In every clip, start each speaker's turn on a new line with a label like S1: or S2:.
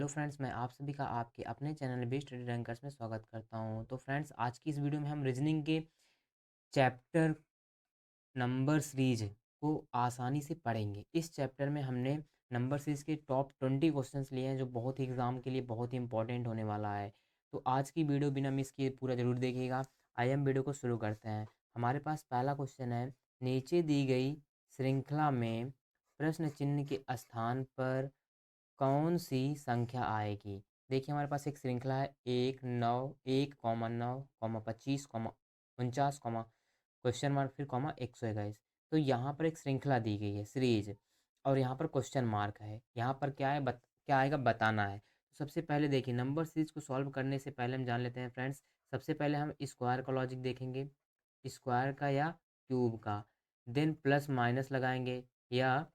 S1: Friends, मैं आप सभी का आपके अपने चैनल बेस्ट स्टडी रैंकर्स में स्वागत करता हूं। तो फ्रेंड्स, आज की इस वीडियो में हम रीजनिंग के चैप्टर नंबर सीरीज को आसानी से पढ़ेंगे। इस चैप्टर में हमने नंबर सीरीज के टॉप 20 क्वेश्चंस लिए हैं जो बहुत ही एग्जाम के लिए बहुत ही इंपॉर्टेंट होने वाला है। तो आज की वीडियो बिना मिस किए पूरा जरूर देखिएगा। आइए हम वीडियो को शुरू करते हैं। हमारे पास पहला क्वेश्चन है, नीचे दी गई श्रृंखला में प्रश्न चिन्ह के स्थान पर कौन सी संख्या आएगी। देखिए, हमारे पास एक श्रृंखला है, 1, 9, 1, 9, 25, 49, क्वेश्चन मार्क, फिर कॉमा 121। तो यहाँ पर एक श्रृंखला दी गई है सीरीज, और यहाँ पर क्वेश्चन मार्क है। यहाँ पर क्या है, क्या आएगा बताना है। तो सबसे पहले देखिए, नंबर सीरीज को सॉल्व करने से पहले हम जान लेते हैं फ्रेंड्स। सबसे पहले हम स्क्वायर का लॉजिक देखेंगे, स्क्वायर का या क्यूब का। देन प्लस माइनस लगाएंगे, या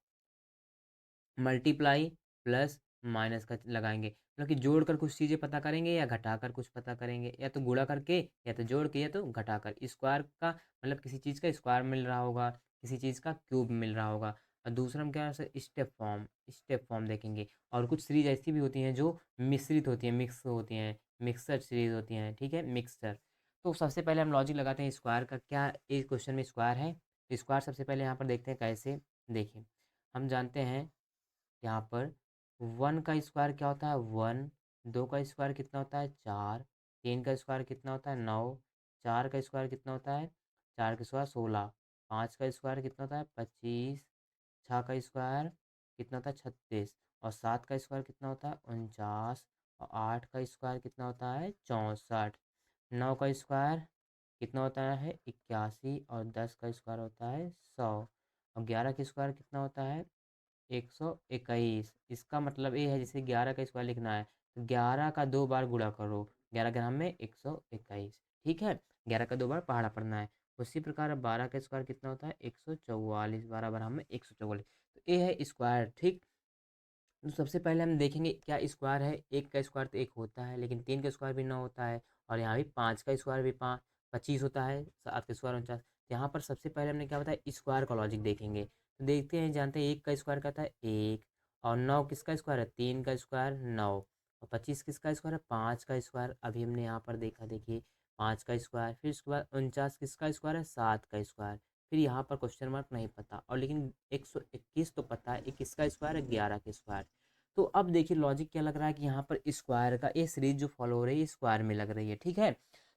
S1: मल्टीप्लाई प्लस माइनस का लगाएंगे, मतलब कि जोड़कर कुछ चीज़ें पता करेंगे या घटाकर कुछ पता करेंगे, या तो गुणा करके या तो जोड़ के या तो घटाकर। स्क्वायर का मतलब किसी चीज़ का स्क्वायर मिल रहा होगा, किसी चीज़ का क्यूब मिल रहा होगा। और दूसरा हम क्या है, स्टेप फॉर्म देखेंगे। और कुछ सीरीज ऐसी भी होती हैं जो मिश्रित होती हैं, मिक्स होती हैं, मिक्सर सीरीज होती हैं, ठीक है, मिक्सचर। तो सबसे पहले हम लॉजिक लगाते हैं स्क्वायर का। क्या इस क्वेश्चन में स्क्वायर है? तो स्क्वायर सबसे पहले यहाँ पर देखते हैं कैसे। देखिए, हम जानते हैं यहाँ पर 1 का स्क्वायर क्या होता है, 1। 2 का स्क्वायर कितना होता है, 4। 3 का स्क्वायर कितना होता है, 9। 4 का स्क्वायर कितना होता है, 4 का स्क्वायर 16। 5 का स्क्वायर कितना होता है, 25। 6 का स्क्वायर कितना होता है, 36। और 7 का स्क्वायर कितना होता है, 49। और 8 का स्क्वायर कितना होता है, 64। 9 का स्क्वायर कितना होता है, 81। और 10 का स्क्वायर होता है 100। और 11 का स्क्वायर कितना होता है, 121। इसका मतलब ये है, जैसे 11 का स्क्वायर लिखना है तो 11 का 2 बार गुणा करो, 11 ग्राम में 121, ठीक है। 11 का 2 बार पहाड़ा पढ़ना है। उसी प्रकार अब 12 का स्क्वायर कितना होता है, 144, 12 बार हमें 144। तो ये है स्क्वायर, ठीक। तो सबसे पहले हम देखेंगे क्या स्क्वायर है। एक का स्क्वायर तो एक होता है, लेकिन 3 का स्क्वायर भी 9 होता है। और यहाँ भी 5 का स्क्वायर भी 25 होता है, 7 का स्क्वायर 49। यहाँ पर सबसे पहले हमने क्या बताया, स्क्वायर का लॉजिक देखेंगे। तो देखते हैं, जानते हैं एक का स्क्वायर क्या था, एक। और 9 किसका स्क्वायर है, 3 का स्क्वायर 9। और 25 किसका स्क्वायर है, 5 का स्क्वायर। अभी हमने यहाँ पर देखा, देखिए 5 का स्क्वायर। फिर उसके बाद 49 किसका स्क्वायर है, 7 का स्क्वायर। फिर यहाँ पर क्वेश्चन मार्क नहीं पता, और लेकिन 121 तो पता है, एक किसका स्क्वायर है, 11 का स्क्वायर। तो अब देखिए लॉजिक क्या लग रहा है कि यहाँ पर स्क्वायर का ये सीरीज जो फॉलो हो रही है स्क्वायर में लग रही है, ठीक है।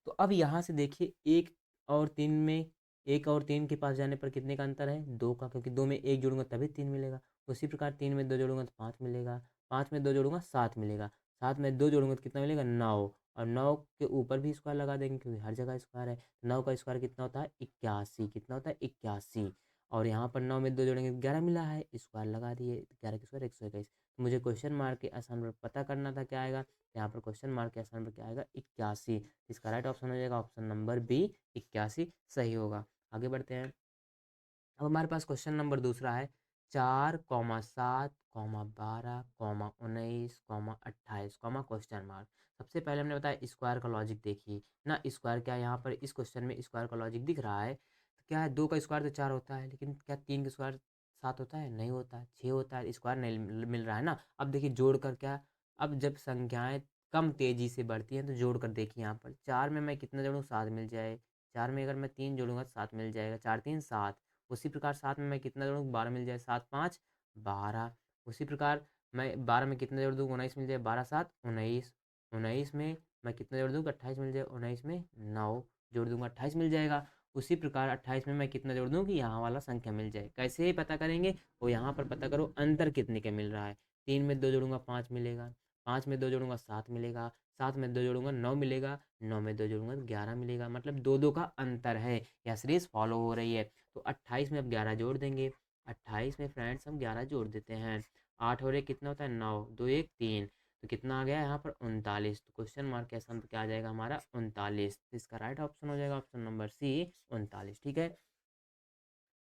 S1: तो अब यहाँ से देखिए, और तीन में एक और 3 के पास जाने पर कितने का अंतर है, 2 का, क्योंकि 2 में 1 जोड़ूंगा तभी 3 मिलेगा। उसी प्रकार 3 में 2 जोड़ूंगा तो 5 मिलेगा, 5 में 2 जोड़ूंगा 7 मिलेगा, 7 में 2 जोड़ूंगा तो कितना मिलेगा, 9। और 9 के ऊपर भी स्क्वायर लगा देंगे क्योंकि हर जगह स्क्वायर है। 9 का स्क्वायर कितना होता है, 81। कितना होता है, 81। और यहाँ पर 9 में 2 जोड़ेंगे तो 11 मिला है, स्क्वायर लगा दिए, 11 के स्क्वायर 121। मुझे क्वेश्चन मार्क के आसान पर पता करना था क्या आएगा। यहाँ पर क्वेश्चन मार्क के आसान पर क्या आएगा, 81। इसका राइट ऑप्शन हो जाएगा ऑप्शन नंबर बी, 81 सही होगा। आगे बढ़ते हैं। अब हमारे पास क्वेश्चन नंबर दूसरा है, 4, 7, 12, 19, 28, क्वेश्चन मार्क। सबसे पहले हमने बताया स्क्वायर का लॉजिक देखिए ना। स्क्वायर क्या है, यहाँ पर इस क्वेश्चन में स्क्वायर का लॉजिक दिख रहा है। तो क्या है, 2 का स्क्वायर तो 4 होता है, लेकिन क्या 3 का स्क्वायर 7 होता है, नहीं होता है, 6 होता है, स्क्वायर नहीं मिल रहा है ना। अब देखिए जोड़ कर क्या, अब जब संख्याएं कम तेजी से बढ़ती हैं तो जोड़ कर देखिए, यहाँ पर 4 में मैं कितना जोड़ूँ, 7 मिल जाए। 4 में अगर मैं 3 जोड़ूंगा तो 7 मिल जाएगा, 4 3 7। उसी प्रकार 7 में मैं कितना जोड़ूँ, 12 मिल जाए, 7 5 12। उसी प्रकार मैं 12 में कितना जोड़ दूँ, 19 मिल जाए, 12 7 19। 19 में मैं कितना जोड़ दूँ, 28 मिल जाए, 19 में 9 जोड़ दूंगा, 28 मिल जाएगा। उसी प्रकार 28 में मैं कितना जोड़ दूँ कि यहाँ वाला संख्या मिल जाए। कैसे पता करेंगे, वो यहाँ पर पता करो अंतर कितने का मिल रहा है। 3 में 2 जोड़ूंगा 5 मिलेगा, 5 में 2 जोड़ूंगा 7 मिलेगा, 7 में 2 जोड़ूंगा 9 मिलेगा, 9 में 2 जोड़ूंगा तो 11 मिलेगा। मतलब दो दो का अंतर है, यह सीरीज फॉलो हो रही है। तो 28 में अब 11 जोड़ देंगे। 28 में फ्रेंड्स हम 11 जोड़ देते हैं। 8 और 1 कितना होता है, 9, 2 1 3। तो कितना आ गया यहाँ पर, 39। तो क्वेश्चन मार्क के आंसर क्या आ जाएगा हमारा, 39। तो इसका राइट ऑप्शन हो जाएगा ऑप्शन नंबर सी, 39, ठीक है।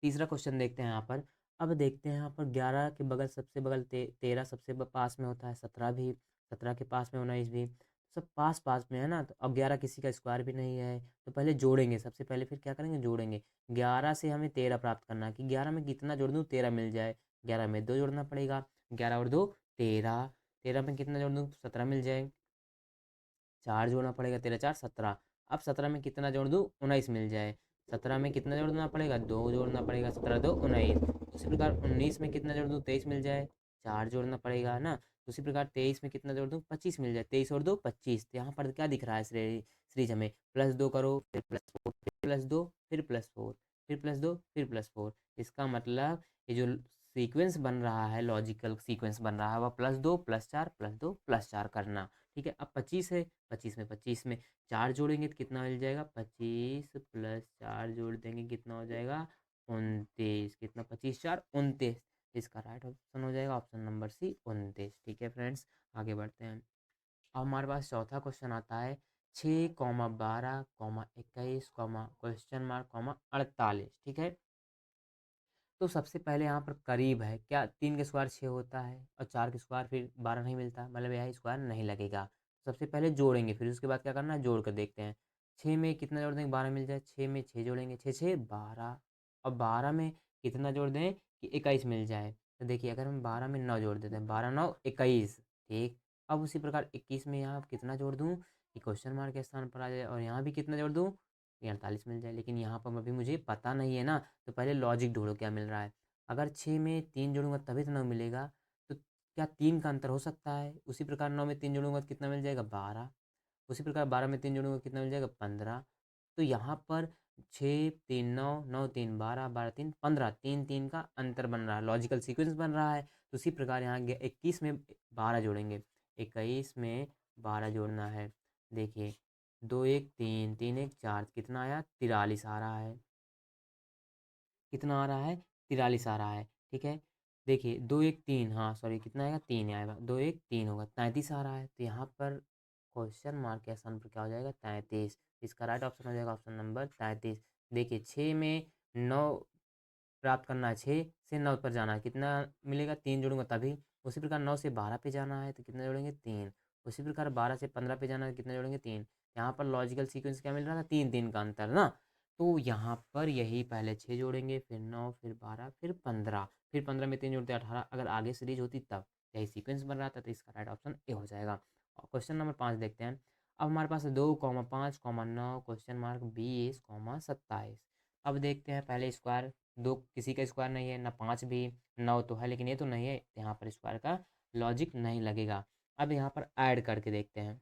S1: तीसरा क्वेश्चन देखते हैं यहाँ पर। अब देखते हैं यहाँ पर 11 के बगल सबसे बगल 13 सबसे पास में होता है, 17 भी, 17 के पास में 19 भी, सब पास पास में है ना। तो अब 11 किसी का स्क्वायर भी नहीं है, तो पहले जोड़ेंगे। सबसे पहले फिर क्या करेंगे, जोड़ेंगे। 11 से हमें 13 प्राप्त करना है कि 11 में कितना जोड़ दूँ 13 मिल जाए। 11 में 2 जोड़ना पड़ेगा, 11 और 2 13। 13 में कितना जोड़ दूँ? 17 मिल जाए। 4 जोड़ना पड़ेगा, 13 4 17। अब 17 में कितना जोड़ दूँ? 19 मिल जाए। 17 में कितना जोड़ना पड़ेगा? 2 जोड़ना पड़ेगा, 17 2 19। उसी प्रकार 19 में कितना जोड़ दूँ? 23 मिल जाए। 4 जोड़ना पड़ेगा ना। उसी प्रकार 23 में कितना जोड़ दूँ? 25 मिल जाए। 23 और 2 25। तो यहाँ पर क्या दिख रहा है सीरीज हमें? +2 करो, फिर +4, फिर +2, फिर +4, फिर +2, फिर +4। इसका मतलब ये जो सीक्वेंस बन रहा है, लॉजिकल सीक्वेंस बन रहा है, वह +2 +4 +2 +4 करना। ठीक है, अब 25 है, 25 में 4 जोड़ेंगे तो कितना मिल जाएगा? 25 + 4 जोड़ देंगे, कितना हो जाएगा? 29। कितना? 25 4 29। इसका राइट ऑप्शन हो जाएगा ऑप्शन नंबर सी, 29। ठीक है फ्रेंड्स, आगे बढ़ते हैं। अब हमारे पास चौथा क्वेश्चन आता है, 6, 12, 21, क्वेश्चन मार्क, 48। ठीक है, तो सबसे पहले यहाँ पर करीब है क्या? 3 का स्क्वायर 6 होता है और 4 का स्क्वायर फिर 12 नहीं मिलता, मतलब यह स्क्वायर नहीं लगेगा। सबसे पहले जोड़ेंगे, फिर उसके बाद क्या करना है? जोड़ कर देखते हैं। 6 में कितना जोड़ देंगे? 12 मिल जाए। 6 में 6 जोड़ेंगे, 6 6 12। और 12 में कितना जोड़ दें कि 21 मिल जाए? तो देखिए, अगर हम 12 में 9 जोड़ देते हैं, 12 9 21। ठीक, अब उसी प्रकार 21 में यहाँ कितना जोड़ दूँ कि क्वेश्चन मार्क के स्थान पर आ जाए, और यहाँ भी कितना जोड़ दूँ? ये 48 मिल जाए। लेकिन यहाँ पर अभी मुझे पता नहीं है ना, तो पहले लॉजिक ढूंढो क्या मिल रहा है। अगर 6 में 3 जोड़ूंगा तभी तो 9 मिलेगा, तो क्या 3 का अंतर हो सकता है? उसी प्रकार 9 में 3 जोड़ूंगा तो कितना मिल जाएगा? 12। उसी प्रकार 12 में 3 जोड़ूंगा कितना मिल जाएगा? 15। तो यहाँ पर 6 3 9 9 3 12 12 3 15, 3 3 का अंतर बन रहा है, लॉजिकल सीक्वेंस बन रहा है। तो उसी प्रकार यहाँ 21 में 12 जोड़ेंगे, 21 में 12 जोड़ना है। देखिए, 2 1 3 3 1 4, कितना आया? 43 आ रहा है। कितना आ रहा है? 43 आ रहा है। ठीक है, देखिए 2 1 3, हाँ सॉरी, कितना आएगा? 3 आएगा। 2 1 3 होगा, 33 आ रहा है। तो यहाँ पर क्वेश्चन मार्क के स्थान पर क्या हो जाएगा? 33। इसका राइट ऑप्शन हो जाएगा ऑप्शन नंबर 33। देखिए, 6 में 9 प्राप्त करना है, 6 से 9 पर जाना है, कितना मिलेगा? 3 जोड़ूंगा तभी। उसी प्रकार 9 से 12 पे जाना है तो कितना जोड़ेंगे? 3। उसी प्रकार 12 से 15 पे जाना है, कितना जोड़ेंगे? 3। यहाँ पर लॉजिकल सीक्वेंस क्या मिल रहा था? 3 3 का अंतर ना। तो यहाँ पर यही पहले 6 जोड़ेंगे, फिर 9, फिर 12, फिर 15, फिर 15 में 3 जोड़ते 18। अगर आगे सीरीज होती तब यही सीक्वेंस बन रहा था, तो इसका राइट ऑप्शन ए हो जाएगा। और क्वेश्चन नंबर 5 देखते हैं। अब हमारे पास 2, 5, 9, क्वेश्चन मार्क 20, 27। अब देखते हैं पहले स्क्वायर। दो किसी का स्क्वायर नहीं है ना, 5 भी। 9 तो है लेकिन ये तो नहीं है, तो यहाँ पर स्क्वायर का लॉजिक नहीं लगेगा। अब यहाँ पर ऐड करके देखते हैं।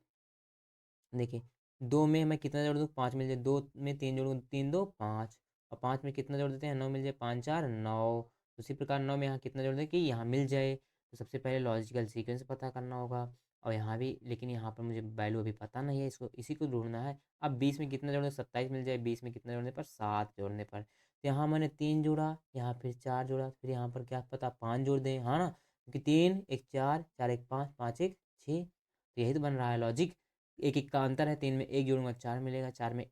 S1: देखिए, 2 में मैं कितना जोड़ दूँ? 5 मिल जाए। 2 में 3 जोड़ूँ, 3 2 5। और 5 में कितना जोड़ देते हैं? 9 मिल जाए। 5 4 9। उसी प्रकार 9 में यहाँ कितना जोड़ दें कि यहाँ मिल जाए? तो सबसे पहले लॉजिकल सीक्वेंस पता करना होगा। और यहाँ भी, लेकिन यहाँ पर मुझे वैल्यू अभी पता नहीं है, इसको इसी को ढूंढना है। अब 20 में कितना जोड़े? 27 मिल जाए। 20 में कितना जोड़ने पर? 7 जोड़ने पर। तो यहाँ मैंने 3 जोड़ा, यहाँ फिर 4 जोड़ा, फिर यहाँ पर क्या पता 5 जोड़ दें, हाँ ना, क्योंकि 3 1 4 4 1 5 5 1 6। तो यही तो बन रहा है लॉजिक। एक एक का अंतर है। 3 में 1 जोड़ूंगा 4 मिलेगा, 4 में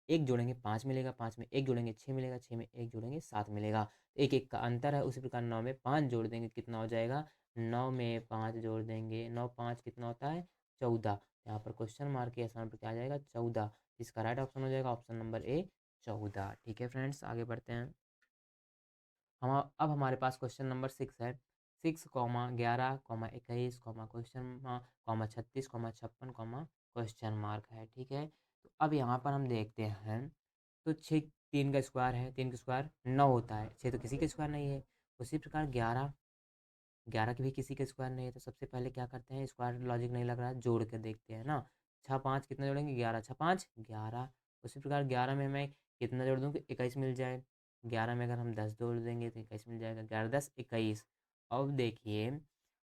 S1: 1 जोड़ेंगे 5 मिलेगा, 5 में 1 जोड़ेंगे 6 मिलेगा, 6 में 1 जोड़ेंगे 7 मिलेगा। एक एक का अंतर है। उसी प्रकार 9 में 5 जोड़ देंगे, कितना हो जाएगा? 9 में 5 जोड़ देंगे, 9 5 कितना होता है? 14। यहाँ पर क्वेश्चन मार्क के स्थान पर क्या आ जाएगा? 14। इसका राइट ऑप्शन हो जाएगा ऑप्शन नंबर ए, 14। ठीक है फ्रेंड्स, आगे बढ़ते हैं। हम अब हमारे पास क्वेश्चन नंबर 6 है। 6, 11, 21, क्वेश्चन 36, 56, क्वेश्चन मार्क है। ठीक है, तो अब यहाँ पर हम देखते हैं। तो 6 3 का स्क्वायर है, 3 का स्क्वायर 9 होता है। 6 तो किसी का स्क्वायर नहीं है। उसी प्रकार 11, 11 की भी किसी का स्क्वायर नहीं है। तो सबसे पहले क्या करते हैं? स्क्वायर लॉजिक नहीं लग रहा है, जोड़ के देखते हैं ना। 6 5 कितना जोड़ेंगे? 11, 6 5 11। उसी प्रकार 11 में मैं कितना जोड़ दूँ कि 21 मिल जाए। 11 में अगर हम 10 जोड़ देंगे तो 21 मिल जाएगा। 11 10 21। अब देखिए,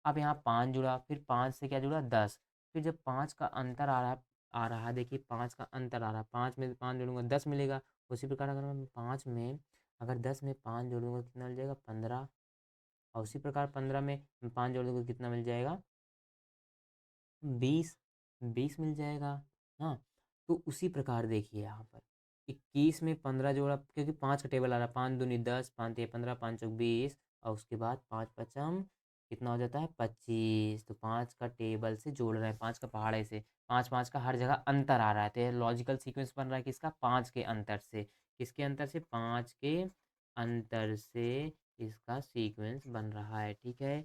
S1: अब यहाँ 5 जुड़ा, फिर 5 से क्या जुड़ा? 10। फिर जब 5 का अंतर आ रहा है, देखिए 5 का अंतर आ रहा है, 5 में 5 जोड़ूंगा 10 मिलेगा। उसी प्रकार अगर मैं 5 में, अगर 10 में 5 जोड़ूंगा कितना मिल जाएगा? 15। और उसी प्रकार 15 में 5 जोड़ दूंगा कितना मिल जाएगा? 20। 20 मिल जाएगा। हाँ, तो उसी प्रकार देखिए यहाँ पर 21 में 15 जोड़ा, क्योंकि 5 का टेबल आ रहा है। 5 दूनी 10, 5 तिया 15, 5 चौक 20। और उसके बाद 5 पचम कितना हो जाता है? 25। तो 5 का टेबल से जोड़ रहे हैं, 5 का पहाड़े से। 5 5 का हर जगह अंतर आ रहा है, तो ये लॉजिकल सीक्वेंस बन रहा है किसका? 5 के अंतर से। किसके अंतर से? 5 के अंतर से इसका सीक्वेंस बन रहा है। ठीक है,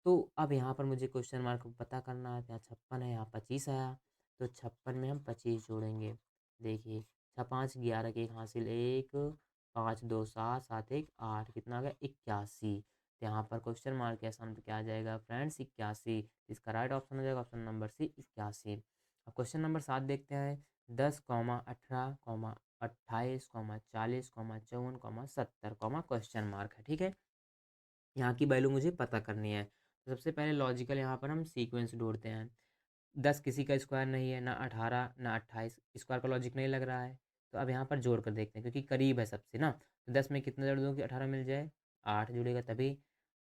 S1: तो अब यहाँ पर मुझे क्वेश्चन मार्क पता करना है, यहाँ 56 है, यहाँ 25 आया, तो 56 में हम 25 जोड़ेंगे। देखिए 6 5 11 के एक हासिल, 1 5 2 7 7 1 8, कितना आ गया 81। तो यहाँ पर क्वेश्चन मार्क के आसान पे क्या आ जाएगा फ्रेंड्स 81। इसका राइट ऑप्शन हो जाएगा ऑप्शन नंबर सी 81। अब क्वेश्चन नंबर 7 देखते हैं। 10 18 28 40 54 70 क्वेश्चन मार्क है, ठीक है। यहाँ की वैल्यू मुझे पता करनी है। तो सबसे पहले लॉजिकल यहाँ पर हम सीक्वेंस ढूंढते हैं। 10 किसी का स्क्वायर नहीं है, ना 18 ना 28, स्क्वायर का लॉजिक नहीं लग रहा है। तो अब यहाँ पर जोड़ कर देखते हैं क्योंकि करीब है सबसे ना। तो 10 में कितना जोड़ दूँ कि 18 मिल जाए, 8 जुड़ेगा तभी।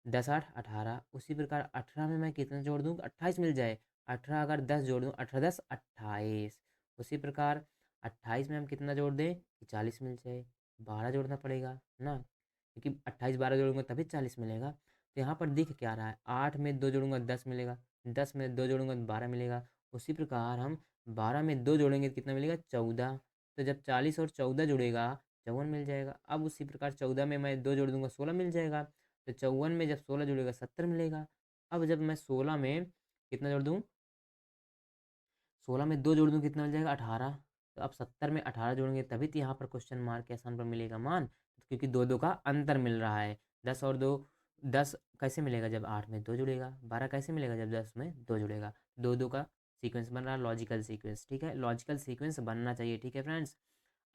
S1: 10 8 18। उसी प्रकार 18 में मैं कितना जोड़ दूँ 28 मिल जाए। 18 अगर 10 जोड़ दूँ, 18 10 28। उसी प्रकार 28 में हम कितना जोड़ दें कि 40 मिल जाए। 12 जोड़ना पड़ेगा ना, क्योंकि 28 12 जोड़ूंगा तभी 40 मिलेगा। तो यहाँ पर दिख क्या रहा है, 8 में 2 जोड़ूंगा 10 मिलेगा, 10 में 2 जोड़ूंगा तो 12 मिलेगा। उसी प्रकार हम 12 में 2 जोड़ेंगे तो कितना मिलेगा 14। तो जब 40 और 14 जुड़ेगा 54 मिल जाएगा। अब उसी प्रकार 14 में मैं 2 जोड़ दूंगा 16 मिल जाएगा। तो 54 में जब 16 जुड़ेगा 70 मिलेगा। अब जब मैं 16 में कितना जोड़ दूँ, 16 में 2 जोड़ दूँ कितना मिल जाएगा 18। तो अब 70 में 18 जोड़ेंगे तभी तो यहाँ पर क्वेश्चन मार्क के आसान पर मिलेगा मान, क्योंकि दो दो का अंतर मिल रहा है। 10 और 2 10 कैसे मिलेगा जब 8 में 2 जुड़ेगा, 12 कैसे मिलेगा जब 10 में 2 जुड़ेगा। दो दो का सीक्वेंस बन रहा है, लॉजिकल सीक्वेंस, ठीक है, लॉजिकल सीक्वेंस बनना चाहिए, ठीक है फ्रेंड्स।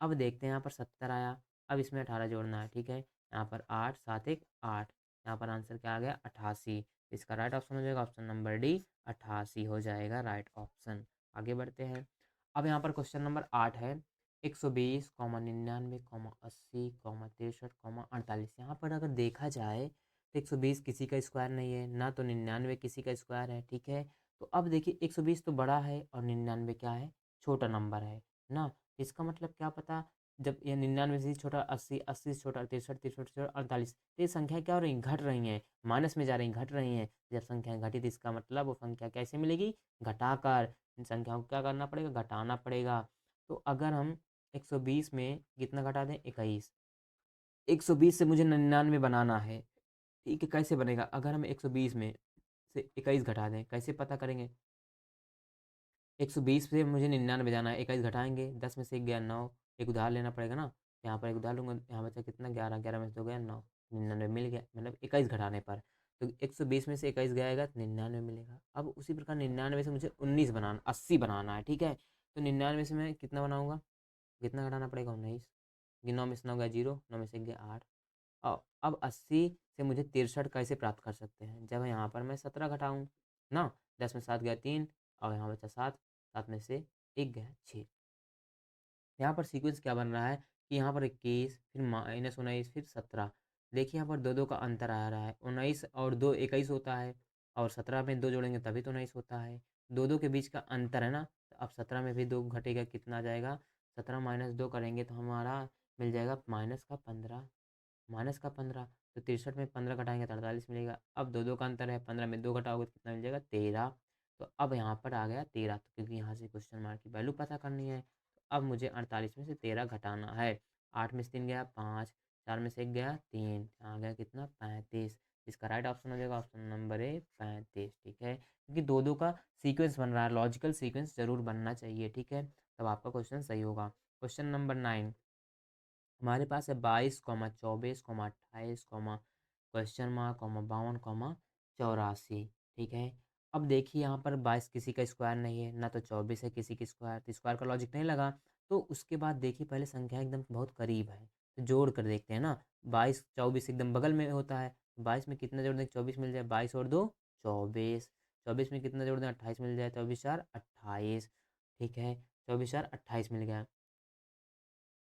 S1: अब देखते हैं यहाँ पर 70 आया, अब इसमें 18 जोड़ना है, ठीक है। यहाँ पर 8 7 1 8, यहाँ पर आंसर क्या आ गया 88। इसका राइट ऑप्शन हो जाएगा ऑप्शन नंबर डी, 88 हो जाएगा राइट ऑप्शन। आगे बढ़ते हैं। अब यहाँ पर क्वेश्चन नंबर 8 है। 120 99 80 63 48। यहाँ पर अगर देखा जाए तो 120 किसी का स्क्वायर नहीं है, ना तो 99 किसी का स्क्वायर है, ठीक है। तो अब देखिए 120 तो बड़ा है और 99 क्या है, छोटा नंबर है ना। इसका मतलब क्या पता, जब ये 99 से छोटा 80, 80 से छोटा 63, 63 से छोटा 48, तो ये संख्या क्या हो रही घट रही हैं, माइनस में जा रही घट रही हैं। जब संख्या घटी तो इसका मतलब वो संख्या कैसे मिलेगी, घटाकर। इन संख्याओं को क्या करना पड़ेगा, घटाना पड़ेगा। तो अगर हम 120 में कितना घटा दें 21, 120 से मुझे 99 बनाना है, ठीक है। कैसे बनेगा, अगर हम 120 में से 21 घटा दें, कैसे पता करेंगे। 120 से मुझे 99 जाना है, 21 घटाएंगे, 10 में से 1 गया 9, एक उधार लेना पड़ेगा ना। यहाँ पर एक उधार लूँगा, यहाँ बचा कितना 11, 11 में से 2 गया 9, 99 मिल गया, मतलब 21 घटाने पर। तो 120 में से 21 गया तो 99 मिलेगा। अब उसी प्रकार 99 से मुझे 19 बनाना 80 बनाना है, ठीक है। तो 99 से मैं कितना बनाऊँगा, कितना घटाना पड़ेगा 19, 9 में से 9 गया 0, 9 में से 1 गया 8। अब 80 से मुझे 63 कैसे प्राप्त कर सकते हैं, जब यहाँ पर मैं 17 घटाऊँ ना। 10 में 7 गया 3, और यहाँ बचा 7, 7 में से 1 गया 6। यहाँ पर सीक्वेंस क्या बन रहा है कि यहाँ पर 21 फिर माइनस 19 फिर 17। देखिए यहाँ पर दो दो का अंतर आ रहा है, 19 और 2 21 होता है, और 17 में 2 जोड़ेंगे तभी तो 19 होता है। दो दो के बीच का अंतर है ना। तो अब 17 में भी 2 घटेगा कितना आ जाएगा, 17 माइनस 2 करेंगे तो हमारा मिल जाएगा माइनस का 15, माइनस का 15। तो 63 में 15 घटाएंगे तो 48 मिलेगा। अब दो दो का अंतर है, 15 में 2 घटाओगे तो कितना मिल जाएगा 13। तो अब यहाँ पर आ गया 13, तो क्योंकि यहाँ से क्वेश्चन मार्क की वैल्यू पता करनी है। तो अब मुझे 48 में से 13 घटाना है। 8 में से 3 गया 5, 4 में से 1 गया 3, आ गया कितना 35। इसका राइट ऑप्शन हो जाएगा ऑप्शन नंबर ए 35, ठीक है। क्योंकि दो दो का सीक्वेंस बन रहा है, लॉजिकल सीक्वेंस जरूर बनना चाहिए, ठीक है, तब आपका क्वेश्चन सही होगा। क्वेश्चन नंबर 9 हमारे पास है 22 24 28 क्वेश्चन मार्क 52 84, ठीक है। अब देखिए यहाँ पर 22 किसी का स्क्वायर नहीं है, ना तो 24 है किसी की स्क्वायर, तो स्क्वायर का लॉजिक नहीं लगा। तो उसके बाद देखिए पहले संख्या एकदम बहुत करीब है, तो जोड़ कर देखते हैं ना। 22 24 एकदम बगल में होता है, 22 में कितना जोड़ दें 24 मिल जाए, 22 और 2 24, 24 में कितना जोड़ दें 28 मिल जाए, 24 4 28, ठीक है। 24 4 28 मिल गया।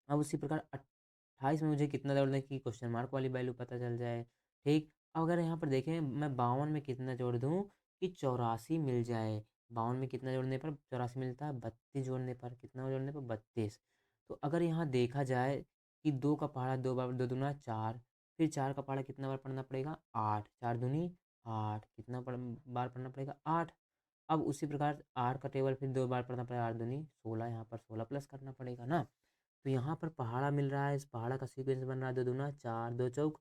S1: अब उसी प्रकार 28 में मुझे कितना जोड़ना है कि क्वेश्चन मार्क वाली वैल्यू पता चल जाए, ठीक। अब अगर यहाँ पर देखें मैं 52 में कितना जोड़ दूँ कि 84 मिल जाए। 52 में कितना जोड़ने पर 84 मिलता है, 32 जोड़ने पर, कितना जोड़ने पर 32। तो अगर यहाँ देखा जाए कि 2 का पहाड़ा 2 बार 2 दूना 4, फिर 4 का पहाड़ा कितना बार पढ़ना पड़ेगा 8, 4 दूनी 8, कितना बार पढ़ना पड़ेगा 8। अब उसी प्रकार 8 का टेबल फिर 2 बार पढ़ना पड़ेगा, 8 दूनी 16, यहाँ पर 16 प्लस करना पड़ेगा ना। तो यहाँ पर पहाड़ा मिल रहा है, इस पहाड़ा का सीक्वेंस बन रहा है 2 दूना 4, 2 चौक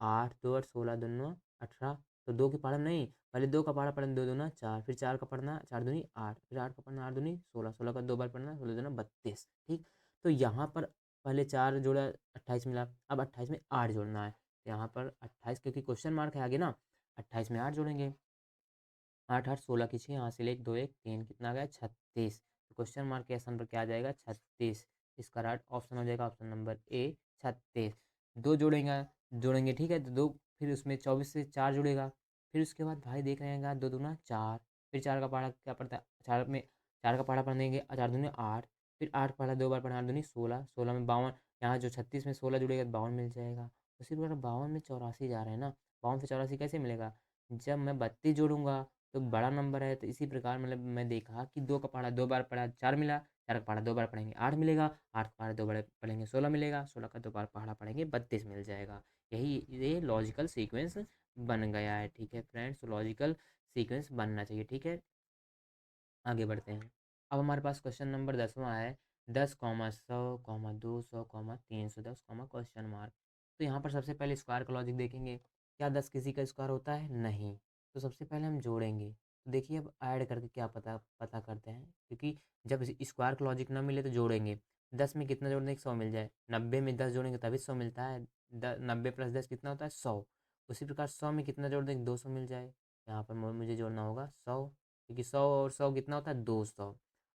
S1: 8, 2 8 16 दूना 18, तो 2 के पहाड़ा में नहीं, पहले 2 का पहाड़ा पढ़ना, 2 दूना 4, फिर 4 का पढ़ना 4 दूनी 8, फिर 8 का पढ़ना 8 दूनी 16, 16 का 2 बार पढ़ना 16 दूना 32। ठीक, तो यहाँ पर पहले 4 जोड़ा 28 मिला, अब 28 में 8 जोड़ना है। तो यहाँ पर 28, क्योंकि क्वेश्चन मार्क है आगे ना, 28 में 8 जोड़ेंगे, 8 8 16 की 6, यहाँ से 1 2 1 3, कितना आ गया 36। तो क्वेश्चन मार्क के स्थान पर क्या आ जाएगा 36। इसका राइट ऑप्शन हो जाएगा ऑप्शन नंबर ए 36। दो जोड़ेंगे, जोड़ेंगे ठीक है, तो दो, फिर उसमें 24 से 4 जुड़ेगा, फिर उसके बाद भाई देख रहे हैं 2 दूना 4, फिर 4 का पहाड़ा क्या पड़ता है, 4 में 4 का पहाड़ा पढ़ देंगे, 4 दूनी 8, फिर 8 पढ़ा 2 बार पढ़ा 8 दूनी 16, 16 में 52, यहाँ जो 36 में 16 जुड़ेगा तो 52 मिल जाएगा। उसी प्रकार 52 में 84 जा रहे हैं ना, 52 से 84 कैसे मिलेगा, जब मैं 32 जोड़ूंगा तो बड़ा नंबर है। तो इसी प्रकार मतलब मैं देखा कि 2 का पहाड़ा 2 बार पढ़ा 4 मिला, 4 का पहाड़ा 2 बार पढ़ेंगे 8 मिलेगा, 8 का पहाड़ा 2 बार पढ़ेंगे 16 मिलेगा, 16 का 2 बार पहाड़ा पढ़ेंगे 32 मिल जाएगा। यही ये लॉजिकल सीक्वेंस बन गया है। ठीक है फ्रेंड्स, तो लॉजिकल सीक्वेंस बनना चाहिए। ठीक है, आगे बढ़ते हैं। अब हमारे पास क्वेश्चन नंबर 10वां है, 10 comma 100 comma 200 comma 310 comma question mark. तो यहाँ पर सबसे पहले स्क्वायर का लॉजिक देखेंगे, क्या 10 किसी का स्क्वायर होता है, नहीं। तो सबसे पहले हम जोड़ेंगे, तो देखिए अब ऐड करके क्या पता पता करते हैं, क्योंकि जब स्क्वायर का लॉजिक ना मिले तो जोड़ेंगे। 10 में कितना जोड़ दें 100 मिल जाए, 90 में 10 जोड़ेंगे तभी 100 मिलता है, 90 प्लस 10 कितना होता है 100। उसी प्रकार 100 में कितना जोड़ दें 200 मिल जाए, यहाँ पर मुझे जोड़ना होगा 100, क्योंकि 100 और 100 कितना होता है 200।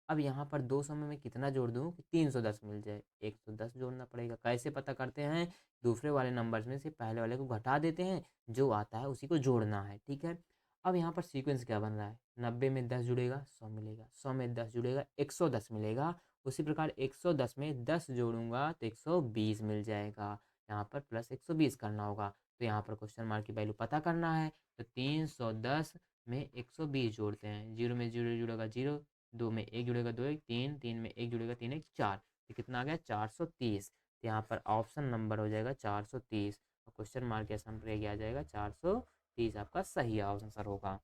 S1: अब यहाँ पर 200 में मैं कितना जोड़ दूँ कि 310 मिल जाए, 110 जोड़ना पड़ेगा। कैसे पता करते हैं, दूसरे वाले नंबर्स में से पहले वाले को घटा देते हैं, जो आता है उसी को जोड़ना है। ठीक है, अब यहाँ पर सीक्वेंस क्या बन रहा है, 90 में 10 जुड़ेगा 100 मिलेगा, 100 में 10 जुड़ेगा 110 मिलेगा, उसी प्रकार 110 में 10 जोड़ूंगा तो 120 मिल जाएगा, यहाँ पर प्लस 120 करना होगा। तो यहाँ पर क्वेश्चन मार्क की वैल्यू पता करना है, तो 310 में 120 जोड़ते हैं, जीरो में जीरो जुड़ेगा जीरो, 2 में 1 जुड़ेगा 2 1 3, 3 में 1 जुड़ेगा 3 1 4, तो कितना आ गया 430। तो यहाँ पर ऑप्शन नंबर हो जाएगा 430, और क्वेश्चन मार्क के स्थान पर क्या आ जाएगा 430 आपका सही आंसर होगा।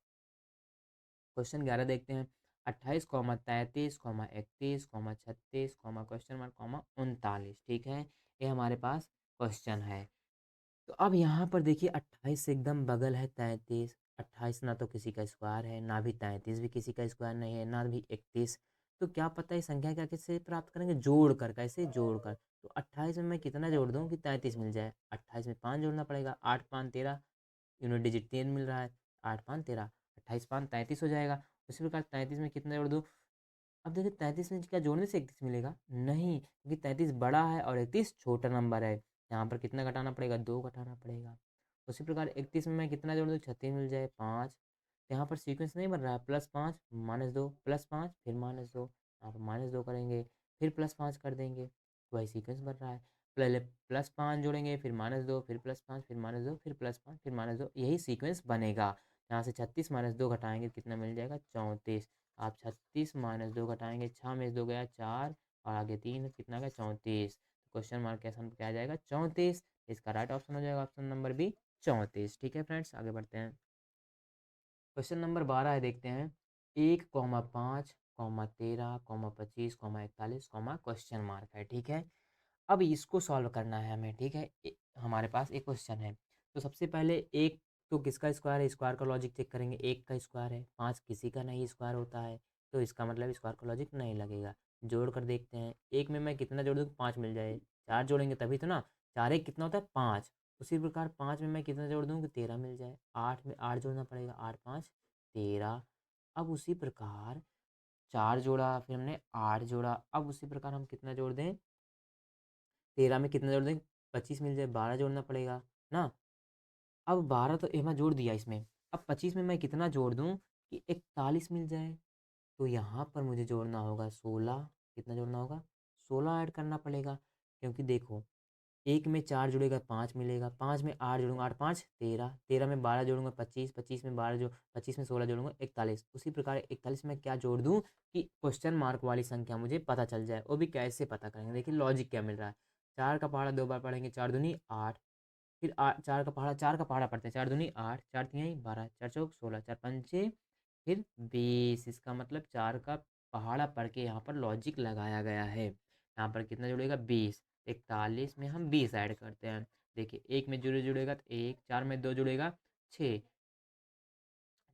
S1: क्वेश्चन 11 देखते हैं, 28 comma 33 comma 31 comma 36 comma question mark comma 39। ठीक है, ये हमारे पास क्वेश्चन है। तो अब यहाँ पर देखिए 28 से एकदम बगल है 33, 28 ना तो किसी का स्क्वायर है, ना भी 33 भी किसी का स्क्वायर नहीं है, ना भी 31। तो क्या पता है संख्या क्या कैसे प्राप्त करेंगे, जोड़ कर, कैसे जोड़ कर। तो 28 में मैं कितना जोड़ दूँ कि 33 मिल जाए, 28 में 5 जोड़ना पड़ेगा, 8 5 13, यूनिट डिजिट 3 मिल रहा है, 8 5 13, 28 5 33 हो जाएगा। उसी प्रकार 33 में कितना जोड़ दूँ, अब देखिए 33 में क्या जोड़ने से 31 मिलेगा, नहीं, क्योंकि 33 बड़ा है और 31 छोटा नंबर है। यहाँ पर कितना घटाना पड़ेगा, 2 घटाना पड़ेगा। उसी प्रकार 31 में मैं कितना जोड़ दूँ 36 मिल जाए 5। यहाँ पर सीक्वेंस नहीं बन रहा है, +5 -2 +5 फिर -2, यहाँ पर -2 करेंगे, फिर +5 कर देंगे, वही सीक्वेंस बन रहा है। पहले +5 जोड़ेंगे, फिर -2, फिर +5 फिर -2 फिर +5 फिर -2, यही सीक्वेंस बनेगा। यहाँ से 36 -2 घटाएंगे कितना मिल जाएगा 34। आप 36 -2 घटाएंगे, 6 में 2 गया 4, और आगे 3 कितना गया 34। क्वेश्चन मार्क के आंसर क्या आ जाएगा 34। इसका राइट ऑप्शन हो जाएगा ऑप्शन नंबर बी 34। ठीक है फ्रेंड्स, आगे बढ़ते हैं। क्वेश्चन नंबर 12 है, देखते हैं, 1,5 13 25 41 क्वेश्चन मार्क है। ठीक है, अब इसको सॉल्व करना है हमें। ठीक है, हमारे पास एक क्वेश्चन है, तो सबसे पहले एक, तो किसका स्क्वायर है, स्क्वायर का लॉजिक चेक करेंगे, एक का स्क्वायर है, 5 किसी का नहीं स्क्वायर होता है, तो इसका मतलब स्क्वायर का लॉजिक नहीं लगेगा। जोड़ कर देखते हैं, एक में मैं कितना जोड़ दूँ 5 मिल जाए, 4 जोड़ेंगे तभी तो ना, 4 एक कितना होता है 5। उसी प्रकार 5 में मैं कितना जोड़ दूँ कि 13 मिल जाए, 8 में 8 जोड़ना पड़ेगा, 8 5 13। अब उसी प्रकार 4 जोड़ा, फिर हमने 8 जोड़ा, अब उसी प्रकार हम कितना जोड़ दें, 13 में कितना जोड़ दें 25 मिल जाए, 12 जोड़ना पड़ेगा ना। अब 12 तो मैं जोड़ दिया इसमें, अब 25 में मैं कितना जोड़ दूँ कि 41 मिल जाए। तो यहाँ पर मुझे जोड़ना होगा 16, कितना जोड़ना होगा 16 ऐड करना पड़ेगा, क्योंकि देखो एक में 4 जुड़ेगा 5 मिलेगा, 5 में 8 जोड़ूंगा 8 5 13, 13 में 12 जोड़ूंगा 25, 25 में 12 जो 25 में 16 जोड़ूंगा 41। उसी प्रकार 41 में क्या जोड़ दूँ कि क्वेश्चन मार्क वाली संख्या मुझे पता चल जाए। वो भी कैसे पता करेंगे, देखिए लॉजिक क्या मिल रहा है, 4 का पहाड़ा 2 बार पढ़ेंगे, 4 दूनी 8, फिर 4 का पहाड़ा पढ़ते हैं, 4 दूनी 8, 4 तिहाई 12, 4 चौक 16, 4 पंचे फिर 20। इसका मतलब 4 का पहाड़ा पढ़ के यहाँ पर लॉजिक लगाया गया है। यहाँ पर कितना जुड़ेगा 20, 41 में हम 20 ऐड करते हैं। देखिए एक में जुड़ेगा तो 1, 4 में 2 जुड़ेगा 6,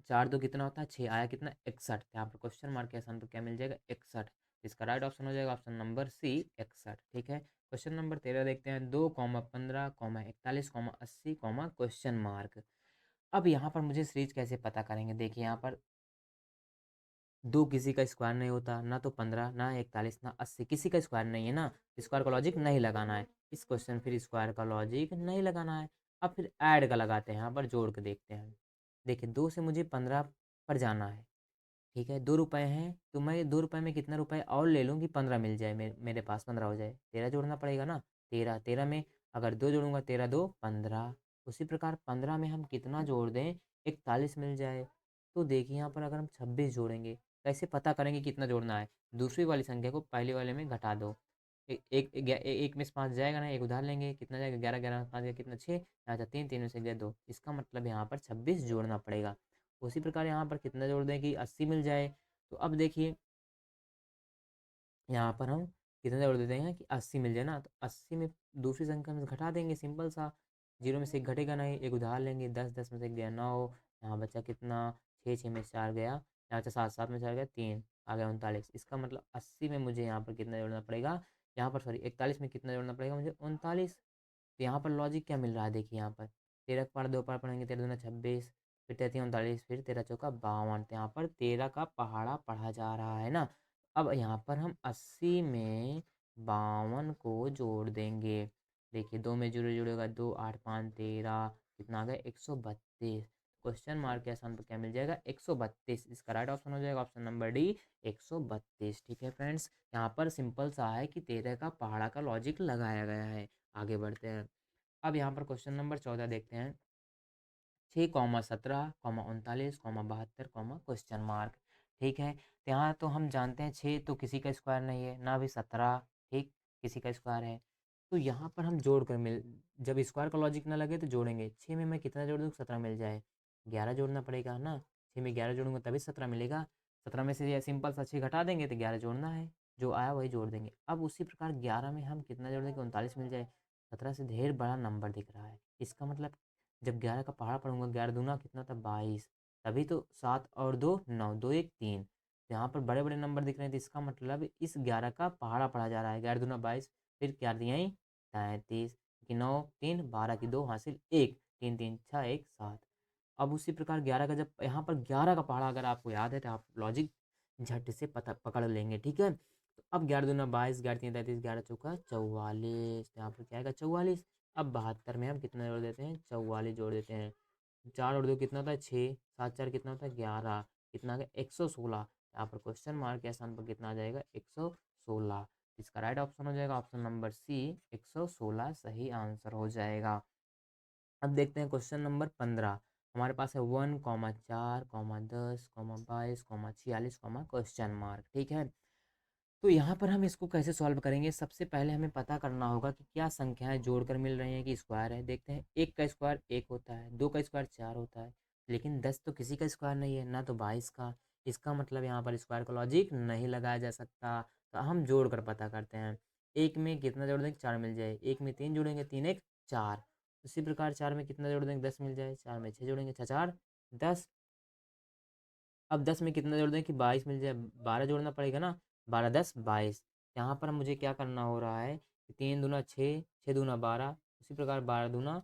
S1: 4 दो कितना होता है 6, आया कितना 61। यहाँ पर क्वेश्चन मार्क के स्थान पर क्या मिल जाएगा 61। इसका राइट ऑप्शन हो जाएगा ऑप्शन नंबर सी 61। ठीक है, क्वेश्चन नंबर 13 देखते हैं। 2,15,41,80, क्वेश्चन मार्क। अब यहाँ पर मुझे सीरीज कैसे पता करेंगे, देखिए यहाँ पर दो किसी का स्क्वायर नहीं होता, ना तो 15 ना 41 ना 80, किसी का स्क्वायर नहीं है ना, स्क्वायर का लॉजिक नहीं लगाना है इस क्वेश्चन, फिर स्क्वायर का लॉजिक नहीं लगाना है। अब फिर ऐड का लगाते हैं, यहाँ पर जोड़ के देखते हैं। देखिए 2 से मुझे 15 पर जाना है, ठीक है, 2 रुपये हैं तो मैं 2 रुपये में कितना रुपये और ले लूँ कि 15 मिल जाए, मेरे पास 15 हो जाए। 13 जोड़ना पड़ेगा ना, 13, 13 में अगर 2 जोड़ूंगा 13 दो 15। उसी प्रकार 15 में हम कितना जोड़ दें 41 मिल जाए। तो देखिए यहाँ पर अगर हम 26 जोड़ेंगे, कैसे पता करेंगे कितना जोड़ना है। दूसरी वाली संख्या को पहले वाले में घटा दो। एक में से 5 जाएगा ना, एक उधार लेंगे, कितना जाएगा 11, 11 5 गया कितना 6, अच्छा 3, 3 में से गया 2, इसका मतलब यहाँ पर 26 जोड़ना पड़ेगा। उसी प्रकार यहाँ पर कितना जोड़ दें कि 80 मिल जाए। तो अब देखिए यहाँ पर हम कितना जोड़ देते हैं कि 80 मिल जाए ना, तो 80 में दूसरी संख्या में से घटा देंगे, सिंपल सा। 0 में से एक घटेगा नहीं, एक उधार लेंगे, 10, 10 में से एक गया 9, यहाँ बचा कितना 6, 6 में से 4 गया, यहाँ बचा 7, 7 में 4 गया 3, आ गया 39। इसका मतलब 80 में मुझे यहाँ पर कितना जोड़ना पड़ेगा, यहाँ पर सॉरी 41 में कितना जोड़ना पड़ेगा मुझे 39। तो यहाँ पर लॉजिक क्या मिल रहा है, देखिए यहाँ पर 13 का पहाड़ा 2 बार पढ़ेंगे, 13 दूना 26, फिर 33 39, फिर 13 चौका 52। तो यहाँ पर 13 का पहाड़ा पढ़ा जा रहा है ना। अब यहाँ पर हम 80 में 52 को जोड़ देंगे। देखिए 2 में जुड़े जुड़ेगा 2, 8, 5, 13, कितना आ गया 132। क्वेश्चन मार्क के स्थान पर क्या मिल जाएगा 132। इसका राइट ऑप्शन हो जाएगा ऑप्शन नंबर डी 132। ठीक है फ्रेंड्स, यहाँ पर सिंपल सा है कि 13 का पहाड़ा का लॉजिक लगाया गया है। आगे बढ़ते हैं। अब यहाँ पर क्वेश्चन नंबर 14 देखते हैं। 6,17, 39, 72, क्वेश्चन मार्क। ठीक है, तो यहाँ तो हम जानते हैं 6 तो किसी का स्क्वायर नहीं है, ना भी 17 ठीक किसी का स्क्वायर है। तो यहाँ पर हम जोड़ कर जब स्क्वायर का लॉजिक ना लगे तो जोड़ेंगे। 6 में मैं कितना जोड़ दूँ 17 मिल जाए, 11 जोड़ना पड़ेगा ना, 6 में 11 जोड़ूंगा तभी 17 मिलेगा। 17 में से ये सिंपल सा 6 घटा देंगे तो 11 जोड़ना है, जो आया वही जोड़ देंगे। अब उसी प्रकार 11 में हम कितना जोड़ देंगे 39 मिल जाए। 17 से ढेर बड़ा नंबर दिख रहा है, इसका मतलब जब 11 का पहाड़ा पढ़ूंगा 11 दूना कितना था 22, तभी तो 7 और 2 9, 2 1 3। यहाँ पर बड़े बड़े नंबर दिख रहे हैं, तो इसका मतलब इस 11 का पहाड़ा पढ़ा जा रहा है। 11 दूना 22, फिर क्या दिया 33, कि 9 3 12 की 2 हासिल 1, 3 3 6 1 7। अब उसी प्रकार 11 का जब यहाँ पर 11 का पहाड़ा अगर आपको याद है तो आप लॉजिक झट से पता पकड़ लेंगे। ठीक है, तो अब 11 दूना 22, 11 तीन 33, 11 चौका 44, यहाँ पर क्या आएगा 44। अब 72 में हम कितना जोड़ देते हैं 44 जोड़ देते हैं। 4 और 2 कितना होता है 6, 7 4 कितना होता है 11, कितना आ गया 116। यहाँ पर क्वेश्चन मार्क के स्थान पर कितना आ जाएगा 116। इसका राइट ऑप्शन हो जाएगा ऑप्शन नंबर सी 116 सही आंसर हो जाएगा। अब देखते हैं क्वेश्चन नंबर 15। हमारे पास है 1,4,10,22,46, क्वेश्चन मार्क। ठीक है, तो यहाँ पर हम इसको कैसे सॉल्व करेंगे, सबसे पहले हमें पता करना होगा कि क्या संख्याएं जोड़कर मिल रही हैं कि स्क्वायर है। देखते हैं, एक का स्क्वायर एक होता है, दो का स्क्वायर 4 होता है, लेकिन 10 तो किसी का स्क्वायर नहीं है, ना तो 22 का। इसका मतलब यहाँ पर स्क्वायर का लॉजिक नहीं लगाया जा सकता। तो हम जोड़ कर पता करते हैं। एक में कितना जोड़ देंगे 4 मिल जाए, एक में 3 जोड़ेंगे 3 1 4। उसी प्रकार 4 में कितना जोड़ देंगे 10 मिल जाए, 4 में 6 जोड़ेंगे 6 4 10। अब 10 में कितना जोड़ दें कि 22 मिल जाए, 12 जोड़ना पड़ेगा ना, 12 10 22। यहाँ पर मुझे क्या करना हो रहा है कि 3 दूना 6, 6 दूना 12, उसी प्रकार 12 दूना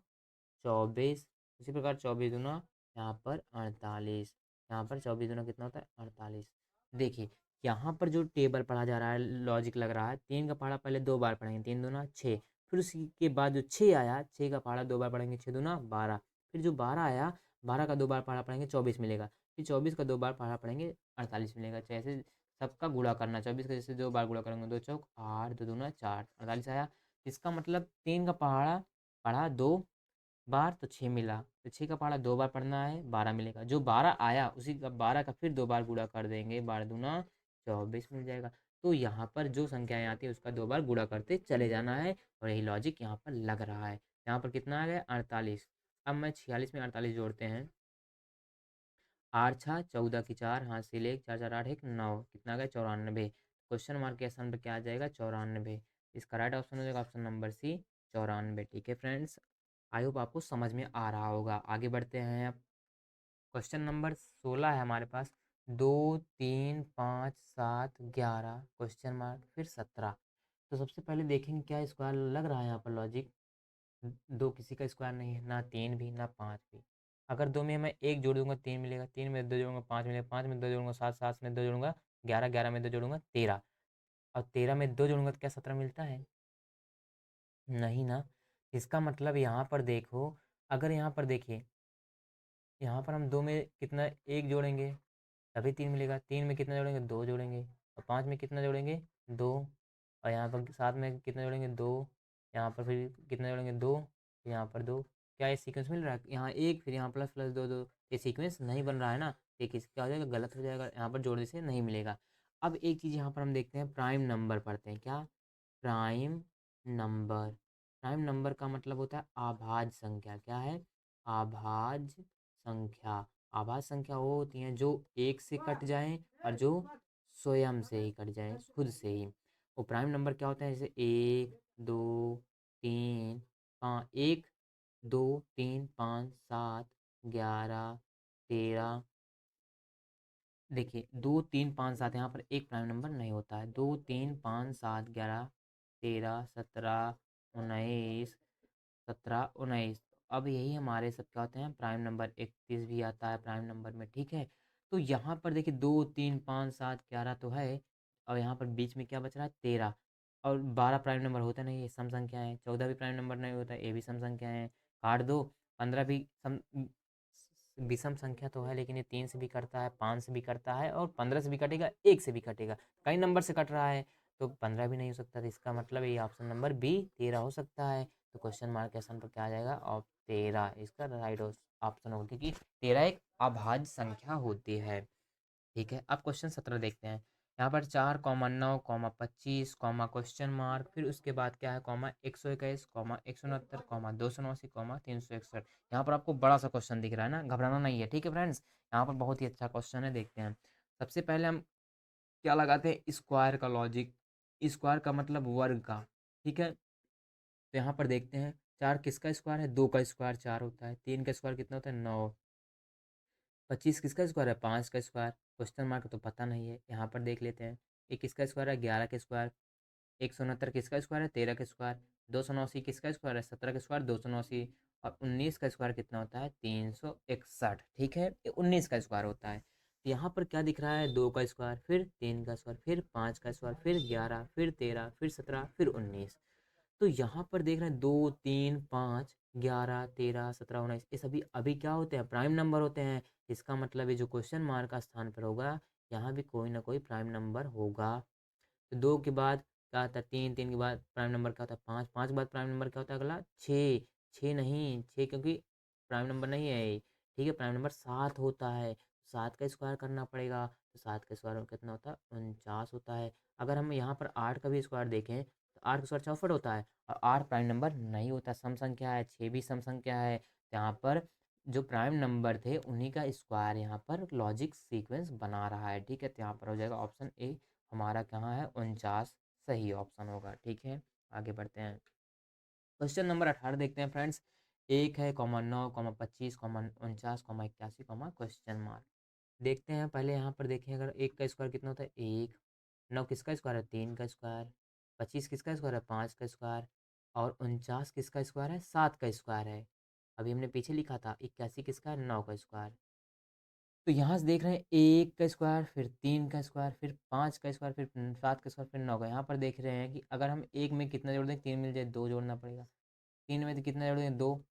S1: 24, उसी प्रकार 24 दूना यहाँ पर 48, यहाँ पर 24 दूना कितना होता है 48। देखिए यहाँ पर जो टेबल पढ़ा जा रहा है लॉजिक लग रहा है, 3 का पहाड़ा पहले 2 बार पढ़ेंगे, 3 दूना 6, फिर उसी के बाद जो 6 आया 6 का पहाड़ा 2 बार पढ़ेंगे, 6 दूना 12, फिर जो 12 आया 12 का 2 बार पहाड़ा पढ़ेंगे 24 मिलेगा, फिर 24 का 2 बार पहाड़ा पढ़ेंगे 48 मिलेगा। जैसे सबका गुणा करना, 24 का जैसे 2 बार गुणा करेंगे 2 चौक 8, 2 दूना 4, 48 आया। इसका मतलब 3 का पहाड़ा पढ़ा 2 बार तो 6 मिला, तो 6 का पहाड़ा 2 बार पढ़ना है 12 मिलेगा। जो 12 आया उसी का 12 का फिर 2 बार गुणा कर देंगे, 12 दूना 24 मिल जाएगा। तो यहाँ पर जो संख्याएं आती है उसका 2 बार गुणा करते चले जाना है, और यही लॉजिक यहाँ पर लग रहा है। यहाँ पर कितना आ गया 48। अब मैं 46 में 48 जोड़ते हैं, 8 छः 14 की 4 हासिल 1, 4 4 8 1 9, कितना आ गया 94। क्वेश्चन मार्क के स्थान पर क्या आ जाएगा 94। इसका राइट ऑप्शन हो जाएगा ऑप्शन नंबर सी 94। ठीक है फ्रेंड्स, आई होप आपको समझ में आ रहा होगा। आगे बढ़ते हैं अब क्वेश्चन नंबर 16 है हमारे पास। 2, 3, 5, 7, 11 क्वेश्चन मार्क फिर 17। तो सबसे पहले देखेंगे क्या स्क्वायर लग रहा है यहाँ पर लॉजिक। दो किसी का स्क्वायर नहीं है, ना तीन भी ना पाँच भी। अगर दो में मैं एक जोड़ दूंगा तीन मिलेगा, तीन में दो जोड़ूंगा पाँच मिलेगा, पाँच में दो जोड़ूंगा सात, सात में दो जोड़ूंगा ग्यारह, ग्यारह में दो जोड़ूंगा तेरह, और तेरह में दो जोड़ूंगा तो क्या 17 मिलता है? नहीं ना। इसका मतलब यहाँ पर देखो, अगर यहाँ पर देखिए, यहाँ पर हम दो में कितना एक जोड़ेंगे तभी तीन मिलेगा, तीन में कितना जोड़ेंगे दो जोड़ेंगे, और पाँच में कितना जोड़ेंगे दो, और यहाँ पर सात में कितना जोड़ेंगे दो, यहाँ पर फिर कितना जोड़ेंगे दो, यहाँ पर दो। क्या ये सीक्वेंस मिल रहा है? यहाँ एक फिर यहाँ प्लस प्लस दो दो, ये सीक्वेंस नहीं बन रहा है ना। ये किस क्या हो जाएगा? गलत हो जाएगा, यहाँ पर जोड़ने से नहीं मिलेगा। अब एक चीज़ यहाँ पर हम देखते हैं, प्राइम नंबर पढ़ते हैं। क्या? Prime number. प्राइम नंबर का मतलब होता है आभाज्य संख्या। क्या है? आभाज्य संख्या। आभाज्य संख्या वो होती हैं जो एक से कट जाएं और जो स्वयं से ही कट जाएं, खुद से ही। वो प्राइम नंबर क्या होता है? जैसे एक, दो, तीन, पाँच, एक, दो, तीन, पाँच, सात, 11, 13। देखिए, दो तीन पाँच सात, यहाँ पर एक प्राइम नंबर नहीं होता है। दो तीन पाँच सात, 11, 13, 17, 19, 17, 19। अब यही हमारे सब क्या होते हैं? Prime number. 31 भी आता है प्राइम नंबर में, ठीक है। तो यहाँ पर देखिए, दो तीन पाँच सात 11 तो है, और यहाँ पर बीच में क्या बच रहा है? 13। और 12 प्राइम नंबर होता नहीं, ये सम संख्या है। 14 भी प्राइम नंबर नहीं होता, ये भी सम संख्या है। काट दो। 15 भी सम विषम संख्या तो है, लेकिन ये तीन से भी कटता है, पाँच से भी कटता है, और 15 से भी कटेगा, एक से भी कटेगा। कई नंबर से कट रहा है, तो 15 भी नहीं हो सकता। तो इसका मतलब ये ऑप्शन नंबर बी 13 हो सकता है। तो क्वेश्चन मार्क के आंसर पर क्या आ जाएगा? और 13 इसका राइट ऑप्शन होगा, क्योंकि 13 एक अभाज्य संख्या होती है। ठीक है, अब क्वेश्चन 17 देखते हैं। यहाँ पर 4, 9, 25, क्वेश्चन मार्क, फिर उसके बाद क्या है? कॉमा 121, 169, 289, 361। यहाँ पर आपको बड़ा सा क्वेश्चन दिख रहा है ना, घबराना नहीं है, ठीक है फ्रेंड्स। यहाँ पर बहुत ही अच्छा क्वेश्चन है, देखते हैं। सबसे पहले हम क्या लगाते हैं? स्क्वायर का लॉजिक। स्क्वायर का मतलब वर्ग का, ठीक है। तो यहाँ पर देखते हैं, चार किसका स्क्वायर है? दो का स्क्वायर चार होता है। तीन का स्क्वायर कितना होता है? 9। 25 किसका स्क्वायर है? 5 का स्क्वायर। क्वेश्चन मार्क तो पता नहीं है, यहाँ पर देख लेते हैं। एक किसका स्क्वायर है? 11 का स्क्वायर। 169 किसका स्क्वायर है? 13 का स्क्वायर। 289 किसका स्क्वायर है? 17 का स्क्वायर, 289। और 19 का स्क्वायर कितना होता है? 361, ठीक है। ये 19 का स्क्वायर होता है। तो यहाँ पर क्या दिख रहा है? दो का स्क्वायर, फिर तीन का स्क्वायर, फिर पाँच का स्क्वायर, फिर 11, फिर 13, फिर 17, फिर 19। तो यहाँ पर देख रहे हैं, दो, तीन, पाँच, 11, 13, 17, 19, ये सभी अभी क्या होते हैं? प्राइम नंबर होते हैं। इसका मतलब ये जो क्वेश्चन मार्क का स्थान पर होगा, यहाँ भी कोई ना कोई प्राइम नंबर होगा। तो दो के बाद क्या आता है? तीन, तीन के बाद प्राइम नंबर क्या होता है? पाँच, पाँच के बाद प्राइम नंबर क्या होता है? अगला छः। छः नहीं, छः क्योंकि प्राइम नंबर नहीं है ये, ठीक है। प्राइम नंबर सात होता है। सात का स्क्वायर करना पड़ेगा, तो सात का स्क्वायर कितना होता है? 49 होता है। अगर हम यहाँ पर आठ का भी स्क्वायर देखें, तो आठ का स्क्वायर 64 होता है, और आठ प्राइम नंबर नहीं होता, सम संख्या है। छः भी सम संख्या है। तो यहाँ पर जो प्राइम नंबर थे उन्हीं का स्क्वायर यहाँ पर लॉजिक सीक्वेंस बना रहा है, ठीक है। तो यहाँ पर हो जाएगा ऑप्शन ए हमारा, कहाँ है? 49 सही ऑप्शन होगा, ठीक है। आगे बढ़ते हैं, क्वेश्चन नंबर 18 देखते हैं फ्रेंड्स। एक है, 9, 25, 49, 81, क्वेश्चन मार्क। देखते हैं, पहले यहाँ पर देखें, अगर एक का स्क्वायर कितना होता है? एक। नौ किसका स्क्वायर है? तीन का स्क्वायर। 25 किसका स्क्वायर है? पाँच का स्क्वायर। और 49 किसका स्क्वायर है? सात का स्क्वायर है। अभी हमने पीछे लिखा था 81 किसका है? 9 का स्क्वायर। तो यहाँ से देख रहे हैं, एक का स्क्वायर, फिर तीन का स्क्वायर, फिर पाँच का स्क्वायर, फिर सात का स्क्वायर, फिर नौ का। यहाँ पर देख रहे हैं कि अगर हम एक में कितना जोड़ दें? तीन मिल जाए, दो जोड़ना पड़ेगा। तीन में तो कितना जोड़ेंगे? दो।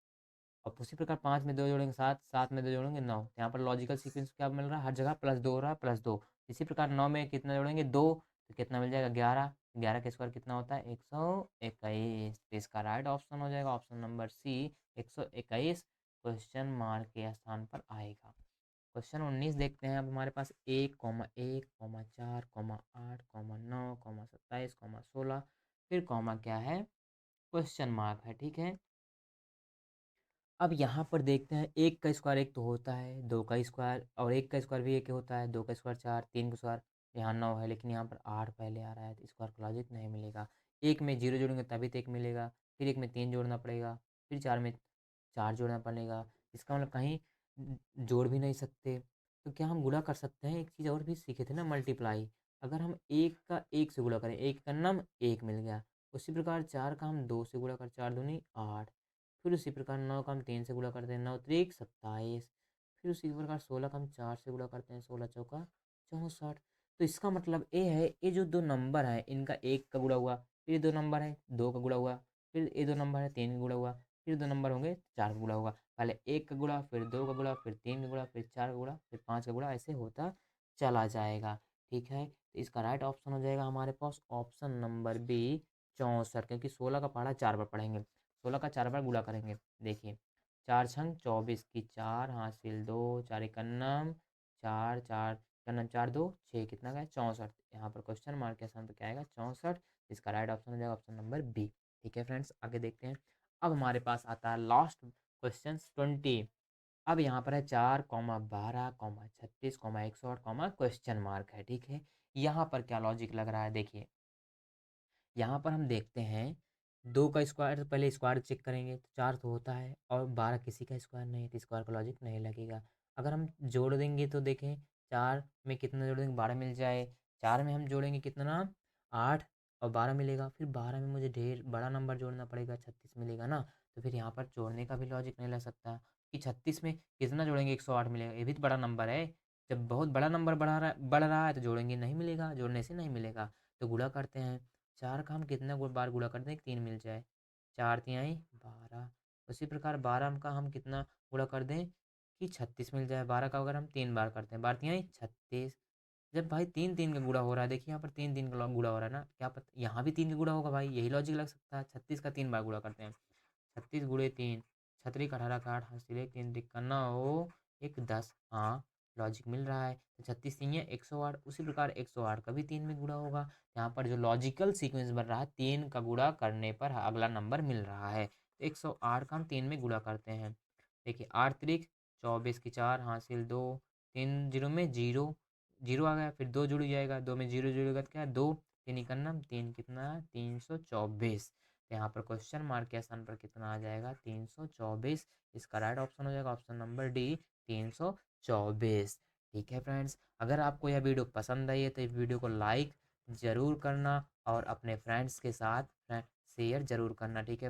S1: और उसी प्रकार पाँच में दो जोड़ेंगे सात, सात में दो जोड़ेंगे नौ। तो यहाँ पर लॉजिकल सीक्वेंस क्या मिल रहा है? हर जगह प्लस दो हो रहा है, प्लस दो। इसी प्रकार नौ में कितना जोड़ेंगे? दो। तो कितना मिल जाएगा? 11। 11 का स्क्वायर कितना होता है? 121। तो इसका राइट ऑप्शन हो जाएगा option number C, 121 question mark के स्थान पर आएगा। क्वेश्चन 19 देखते हैं। अब हमारे पास 1, 1, 4, 8, 9, 27, 16, फिर कॉमा क्या है? क्वेश्चन मार्क है, ठीक है। अब यहाँ पर देखते हैं, एक का स्क्वायर एक तो होता है, दो का स्क्वायर और एक का स्क्वायर भी एक ही होता है, दो का स्क्वायर चार, तीन का स्क्वायर यहाँ नौ है, लेकिन यहाँ पर आठ पहले आ रहा है, तो स्क्वायर का लॉजिक नहीं मिलेगा। एक में जीरो जोड़ेंगे तभी तो एक मिलेगा, फिर एक में तीन जोड़ना पड़ेगा, फिर चार में चार जोड़ना पड़ेगा। इसका मतलब कहीं जोड़ भी नहीं सकते। तो क्या हम गुणा कर सकते हैं? एक चीज़ और भी सीखे थे ना, मल्टीप्लाई। अगर हम 1 का 1 से गुणा करें, 1 का नाम 1 मिल गया। उसी प्रकार 4 का हम 2 से गुणा करें, 4 दूनी 8। फिर उसी प्रकार 9 का हम 3 से गुणा करते हैं, 9 त्रिक 27। फिर उसी प्रकार 16 का हम 4 से गुणा करते हैं, 16 चौका 64। तो इसका मतलब ये है, ये जो दो नंबर हैं इनका 1 का गुणा हुआ, फिर ये दो नंबर है 2 का गुणा हुआ, फिर ये दो नंबर है 3 का गुणा हुआ, फिर दो नंबर होंगे 4 का गुणा होगा। पहले 1 का गुणा, फिर 2 का गुणा, फिर 3 का गुणा, फिर 4 का गुणा, फिर 5 का गुणा, ऐसे होता चला जाएगा। ठीक है, तो इसका राइट ऑप्शन हो जाएगा हमारे पास ऑप्शन नंबर बी 64, क्योंकि 16 का पहाड़ा 4 बार पढ़ेंगे, 16 का 4 बार गुणा करेंगे। देखिए, 4 छंग 24 की 4 हासिल 2, 4 एकन्नम 4, 4 कन्नम 4 2 6, कितना का है 64। यहाँ पर क्वेश्चन मार्क के आसान तो क्या आएगा 64। इसका राइट ऑप्शन हो जाएगा ऑप्शन नंबर बी। ठीक है फ्रेंड्स, आगे देखते हैं। अब हमारे पास आता है लास्ट क्वेश्चन 20। अब यहाँ पर है 4, 12, 36, 108, क्वेश्चन मार्क है। ठीक है, यहाँ पर क्या लॉजिक लग रहा है देखिए। यहाँ पर हम देखते हैं, 2 का स्क्वायर, पहले स्क्वायर चेक करेंगे तो 4 तो होता है, और 12 किसी का स्क्वायर नहीं है, तो स्क्वायर का लॉजिक नहीं लगेगा। अगर हम जोड़ देंगे तो देखें, 4 में कितना जोड़ देंगे 12 मिल जाए, 4 में हम जोड़ेंगे कितना 8, और 12 मिलेगा, फिर 12 में मुझे ढेर बड़ा नंबर जोड़ना पड़ेगा, 36 मिलेगा ना। तो फिर यहाँ पर जोड़ने का भी लॉजिक नहीं लग सकता कि 36 में कितना जोड़ेंगे 108 मिलेगा, ये भी तो बड़ा नंबर है। जब बहुत बड़ा नंबर बढ़ रहा है तो जोड़ेंगे नहीं मिलेगा, जोड़ने से नहीं मिलेगा। तो गुणा करते हैं, 4 का हम कितना बार गुणा करते हैं कि 3 मिल जाए, 4 तिहाई 12। उसी प्रकार 12 का हम कितना गुणा कर दें कि 36 मिल जाए, 12 का अगर हम 3 बार करते हैं, 12 तिहाई 36। जब भाई 3 3 का गुणा हो रहा है, देखिए यहाँ पर 3 3 का गुणा हो रहा है ना, क्या पता यहाँ भी 3 का गुणा होगा भाई, यही लॉजिक लग सकता है। 36 का 3 बार गुणा करते हैं, 36 गुणे 3, छतरी का 18 का 8 हासिल 1, 3 तिक्का 9, 1 10। हाँ, लॉजिक मिल रहा है। तो 36 तीन है 108, उसी प्रकार 108 का भी 3 में गुणा होगा। यहाँ पर जो लॉजिकल सीक्वेंस बन रहा है, 3 का गुणा करने पर अगला नंबर मिल रहा है। तो 108 का हम 3 में गुणा करते हैं। देखिए, 8 त्रिक 24 की 4 हासिल 2, 3 जीरो में जीरो, जीरो आ गया, फिर 2 जुड़ जाएगा, 2 में जीरो जुड़ेगा तो क्या है 2, 3 इकन्ना 3, कितना है 324। तो यहाँ पर क्वेश्चन मार्क के स्थान पर कितना आ जाएगा 324। इसका राइट ऑप्शन हो जाएगा ऑप्शन नंबर डी 324। ठीक है फ्रेंड्स, अगर आपको यह वीडियो पसंद आई है तो इस वीडियो को लाइक ज़रूर करना और अपने फ्रेंड्स के साथ शेयर ज़रूर करना। ठीक है।